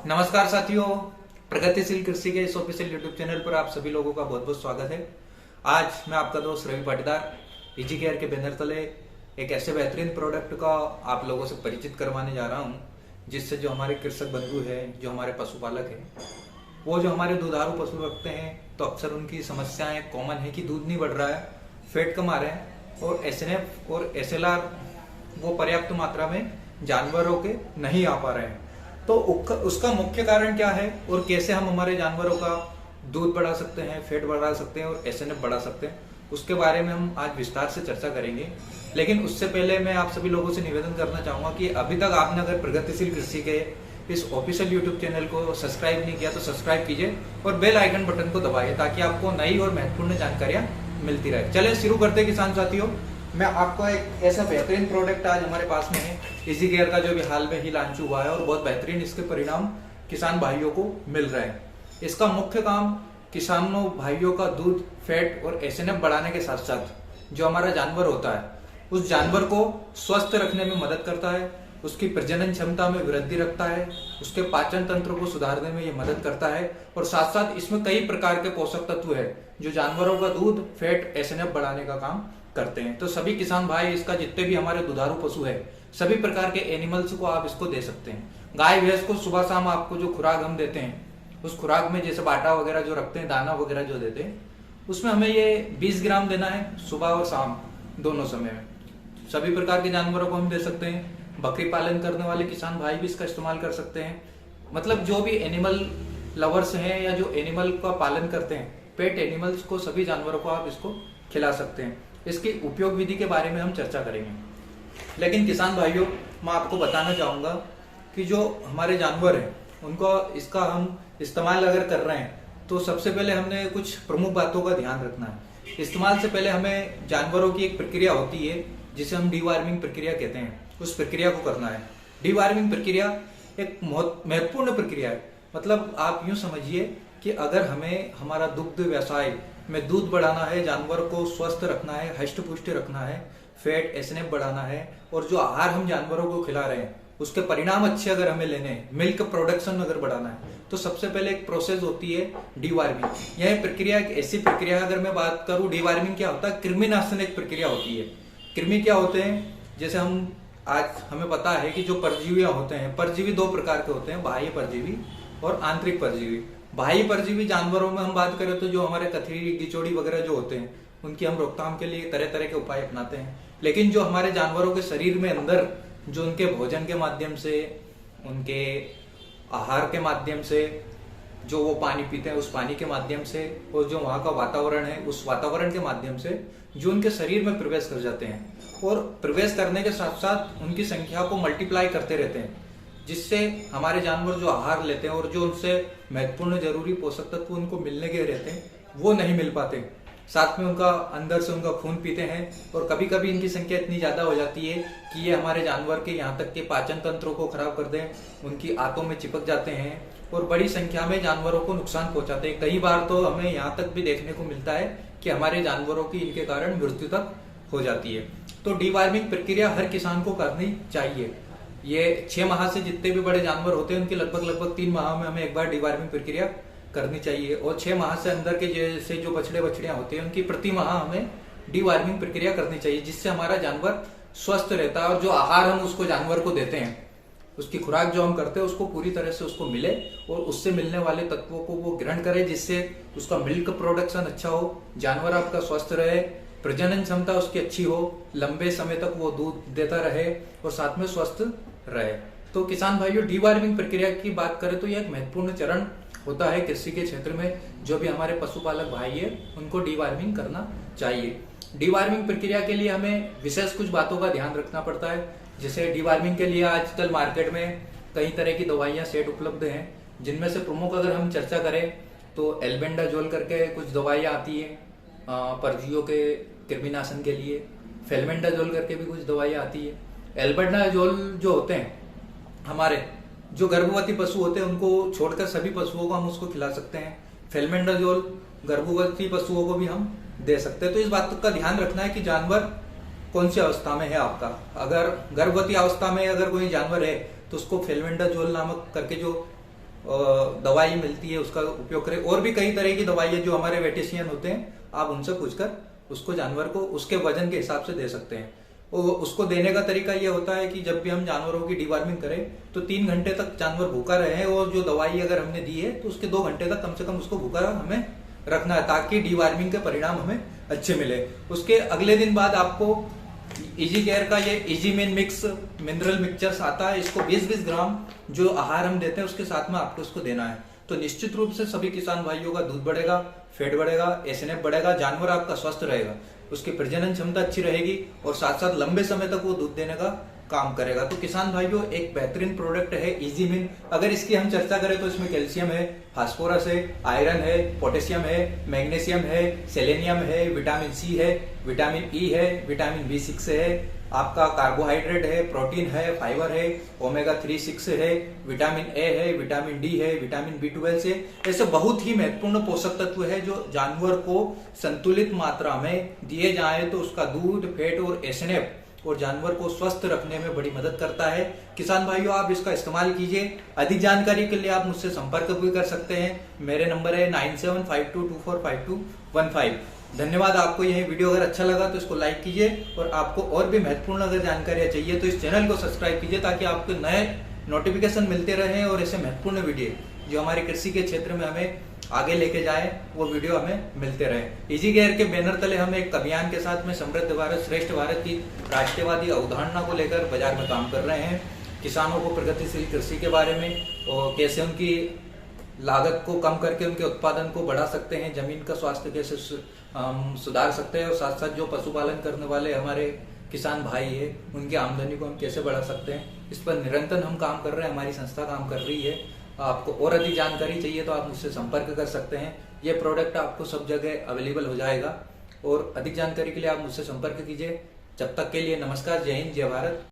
नमस्कार साथियों, प्रगतिशील कृषि के इस ऑफिशियल यूट्यूब चैनल पर आप सभी लोगों का बहुत बहुत स्वागत है। आज मैं आपका दोस्त रवि पाटीदार इजी केयर के बैनर तले एक ऐसे बेहतरीन प्रोडक्ट का आप लोगों से परिचित करवाने जा रहा हूं, जिससे जो हमारे कृषक बंधु है, जो हमारे पशुपालक है, वो जो हमारे दुधारू पशु रखते हैं, तो अक्सर उनकी समस्याएं कॉमन है कि दूध नहीं बढ़ रहा है, फैट कम आ रहे हैं और एसएनएफ और एसएलआर वो पर्याप्त मात्रा में जानवरों के नहीं आ पा रहे हैं। तो उसका मुख्य कारण क्या है और कैसे हम हमारे जानवरों का दूध बढ़ा सकते हैं, फैट बढ़ा सकते हैं और एसएनएफ बढ़ा सकते हैं, उसके बारे में हम आज विस्तार से चर्चा करेंगे। लेकिन उससे पहले मैं आप सभी लोगों से निवेदन करना चाहूंगा कि अभी तक आपने अगर प्रगतिशील कृषि के इस ऑफिशियल यूट्यूब चैनल को सब्सक्राइब नहीं किया तो सब्सक्राइब कीजिए और बेल आइकन बटन को दबाइए ताकि आपको नई और महत्वपूर्ण जानकारियां मिलती रहे। चलिए शुरू करते हैं किसान साथियों। मैं आपको एक ऐसा बेहतरीन प्रोडक्ट आज हमारे पास में है, इजी केयर का, जो भी हाल में ही लॉन्च हुआ है और बहुत बेहतरीन इसके परिणाम किसान भाइयों को मिल रहे हैं। इसका मुख्य काम किसानों भाइयों का दूध, फैट और एसएनएफ बढ़ाने के साथ साथ जो हमारा जानवर होता है उस जानवर को स्वस्थ रखने में मदद करता है, उसकी प्रजनन क्षमता में वृद्धि रखता है, उसके पाचन तंत्र को सुधारने में ये मदद करता है और साथ साथ इसमें कई प्रकार के पोषक तत्व है जो जानवरों का दूध, फैट, एसएनएफ बढ़ाने का काम करते हैं। तो सभी किसान भाई इसका, जितने भी हमारे दुधारू पशु है, सभी प्रकार के एनिमल्स को आप इसको दे सकते हैं। गाय भैंस को सुबह शाम आपको जो खुराक हम देते हैं, उस खुराक में जैसे बाटा वगैरह जो रखते हैं, दाना वगैरह जो देते हैं, उसमें हमें ये 20 ग्राम देना है सुबह और शाम दोनों समय में। सभी प्रकार के जानवरों को हम दे सकते हैं। बकरी पालन करने वाले किसान भाई भी इसका इस्तेमाल कर सकते हैं। मतलब जो भी एनिमल लवर्स हैं या जो एनिमल का पालन करते हैं, पेट एनिमल्स को, सभी जानवरों को आप इसको खिला सकते हैं। इसकी उपयोग विधि के बारे में हम चर्चा करेंगे। लेकिन किसान भाइयों, मैं आपको बताना चाहूंगा कि जो हमारे जानवर हैं उनको इसका हम इस्तेमाल अगर कर रहे हैं तो सबसे पहले हमने कुछ प्रमुख बातों का ध्यान रखना है। इस्तेमाल से पहले हमें जानवरों की एक प्रक्रिया होती है जिसे हम डीवार्मिंग प्रक्रिया कहते हैं, उस प्रक्रिया को करना है। डीवार्मिंग प्रक्रिया एक बहुत महत्वपूर्ण प्रक्रिया है। मतलब आप यूं समझिए कि अगर हमें हमारा दुग्ध व्यवसाय में दूध बढ़ाना है, जानवर को स्वस्थ रखना है, हष्ट पुष्ट रखना है, फैट, एसएनएफ बढ़ाना है और जो आहार हम जानवरों को खिला रहे हैं उसके परिणाम अच्छे अगर हमें लेने हैं, मिल्क प्रोडक्शन अगर बढ़ाना है, तो सबसे पहले एक प्रोसेस होती है डीवार्मिंग। यह प्रक्रिया एक ऐसी प्रक्रिया, अगर मैं बात करूं डीवार्मिंग क्या होता है, कृमिनाशन एक प्रक्रिया होती है। कृमि क्या होते हैं, जैसे हम आज हमें पता है कि जो परजीवियां होते हैं, परजीवी दो प्रकार के होते हैं, बाह्य परजीवी और आंतरिक परजीवी। बाह्य परजीवी जानवरों में हम बात करें तो जो हमारे कथरी, गिचौड़ी वगैरह जो होते हैं, उनकी हम रोकथाम के लिए तरह तरह के उपाय अपनाते हैं। लेकिन जो हमारे जानवरों के शरीर में अंदर, जो उनके भोजन के माध्यम से, उनके आहार के माध्यम से, जो वो पानी पीते हैं उस पानी के माध्यम से और जो वहाँ का वातावरण है उस वातावरण के माध्यम से जो उनके शरीर में प्रवेश कर जाते हैं और प्रवेश करने के साथ साथ उनकी संख्या को मल्टीप्लाई करते रहते हैं, जिससे हमारे जानवर जो आहार लेते हैं और जो उनसे महत्वपूर्ण जरूरी पोषक तत्व उनको मिलने के रहते हैं वो नहीं मिल पाते। साथ में उनका अंदर से उनका खून पीते हैं और कभी कभी इनकी संख्या इतनी ज्यादा हो जाती है कि ये हमारे जानवर के यहाँ तक के पाचन तंत्रों को खराब कर दें, उनकी आंतों में चिपक जाते हैं और बड़ी संख्या में जानवरों को नुकसान पहुंचाते हैं। कई बार तो हमें यहाँ तक भी देखने को मिलता है कि हमारे जानवरों की इनके कारण मृत्यु तक हो जाती है। तो डीवार्मिंग प्रक्रिया हर किसान को करनी चाहिए। ये 6 माह से जितने भी बड़े जानवर होते हैं उनके लगभग 3 माह में हमें एक बार डीवार्मिंग प्रक्रिया करनी चाहिए और 6 माह से अंदर के जैसे जो बछड़े बछड़ियां होते हैं उनकी प्रति माह हमें डीवार्मिंग प्रक्रिया करनी चाहिए, जिससे हमारा जानवर स्वस्थ रहता है और जो आहार हम उसको जानवर को देते हैं, उसकी खुराक जो हम करते हैं उसको पूरी तरह से उसको मिले और उससे मिलने वाले तत्वों को वो ग्रहण करे, जिससे उसका मिल्क प्रोडक्शन अच्छा हो, जानवर आपका स्वस्थ रहे, प्रजनन क्षमता उसकी अच्छी हो, लंबे समय तक वो दूध देता रहे और साथ में स्वस्थ रहे। तो किसान भाइयों, डीवार्मिंग प्रक्रिया की बात करें तो यह एक महत्वपूर्ण चरण होता है कृषि के क्षेत्र में। जो भी हमारे पशुपालक भाई है उनको डीवार्मिंग करना चाहिए। डीवार्मिंग प्रक्रिया के लिए हमें विशेष कुछ बातों का ध्यान रखना पड़ता है। जैसे डीवार्मिंग के लिए आजकल मार्केट में कई तरह की दवाइयां सेट उपलब्ध हैं, जिनमें से प्रमुख अगर हम चर्चा करें तो एल्बेंडाजोल करके कुछ दवाइयां आती है परजीवियों के कृमिनाशन के लिए, फेल्मेंडाजोल करके भी कुछ दवाइयां आती है। एल्बेंडाजोल जो होते हैं, हमारे जो गर्भवती पशु होते हैं उनको छोड़कर सभी पशुओं को हम उसको खिला सकते हैं। फेल्मेंडाजोल गर्भवती पशुओं को भी हम दे सकते हैं। तो इस बात का ध्यान रखना है कि जानवर कौन सी अवस्था में है आपका। अगर गर्भवती अवस्था में अगर कोई जानवर है तो उसको फेल्मेंडाजोल नामक करके जो दवाई मिलती है उसका उपयोग करें। और भी कई तरह की दवाइयाँ जो हमारे वेटेशियन होते हैं, आप उनसे पूछकर उसको जानवर को उसके वजन के हिसाब से दे सकते हैं। उसको देने का तरीका ये होता है कि जब भी हम जानवरों की डिवॉर्मिंग करें तो 3 घंटे तक जानवर भूखा रहे, और जो दवाई अगर हमने दी है तो उसके 2 घंटे तक कम से कम उसको भूखा हमें रखना है, ताकि डिवॉर्मिंग के परिणाम हमें अच्छे मिले। उसके अगले दिन बाद आपको इजी केयर का ये easy main mix mineral mixtures आता है, इसको 20-20 ग्राम जो आहार हम देते हैं उसके साथ में आपको इसको देना है। तो निश्चित रूप से सभी किसान भाइयों का दूध बढ़ेगा, फैट बढ़ेगा, एसएनएफ बढ़ेगा, जानवर आपका स्वस्थ रहेगा, उसकी प्रजनन क्षमता अच्छी रहेगी और साथ साथ लंबे समय तक वो दूध देने का काम करेगा। तो किसान भाइयों, एक बेहतरीन प्रोडक्ट है इजी मिन। अगर इसकी हम चर्चा करें तो इसमें कैल्शियम है, फास्फोरस है, आयरन है, पोटेशियम है, मैग्नीशियम है, सेलेनियम है, विटामिन सी है, विटामिन ई है, विटामिन B6 है, आपका कार्बोहाइड्रेट है, प्रोटीन है, फाइबर है, ओमेगा 3 6 है, विटामिन ए है, विटामिन डी है, विटामिन B12 है। ऐसे बहुत ही महत्वपूर्ण पोषक तत्व है जो जानवर को संतुलित मात्रा में दिए जाए तो उसका दूध, फैट और एसएनएफ और जानवर को स्वस्थ रखने में बड़ी मदद करता है। किसान भाइयों, आप इसका इस्तेमाल कीजिए। अधिक जानकारी के लिए आप मुझसे संपर्क भी कर सकते हैं। मेरे नंबर है 9752245215। धन्यवाद। आपको यह वीडियो अगर अच्छा लगा तो इसको लाइक कीजिए, और आपको और भी महत्वपूर्ण अगर जानकारियां चाहिए तो इस चैनल को सब्सक्राइब कीजिए, ताकि आपको नए नोटिफिकेशन मिलते रहें और ऐसे महत्वपूर्ण वीडियो जो हमारे कृषि के क्षेत्र में हमें आगे लेके जाए वो वीडियो हमें मिलते रहे। इजी केयर के बैनर तले हम एक अभियान के साथ में समृद्ध भारत श्रेष्ठ भारत की राष्ट्रवादी अवधारणा को लेकर बाजार में काम कर रहे हैं। किसानों को प्रगतिशील कृषि के बारे में और कैसे उनकी लागत को कम करके उनके उत्पादन को बढ़ा सकते हैं, जमीन का स्वास्थ्य कैसे सुधार सकते हैं, और साथ साथ जो पशुपालन करने वाले हमारे किसान भाई है उनकी आमदनी को हम कैसे बढ़ा सकते हैं, इस पर निरंतर हम काम कर रहे हैं। हमारी संस्था काम कर रही है। आपको और अधिक जानकारी चाहिए तो आप मुझसे संपर्क कर सकते हैं। ये प्रोडक्ट आपको सब जगह अवेलेबल हो जाएगा, और अधिक जानकारी के लिए आप मुझसे संपर्क कीजिए। जब तक के लिए नमस्कार, जय हिंद, जय भारत।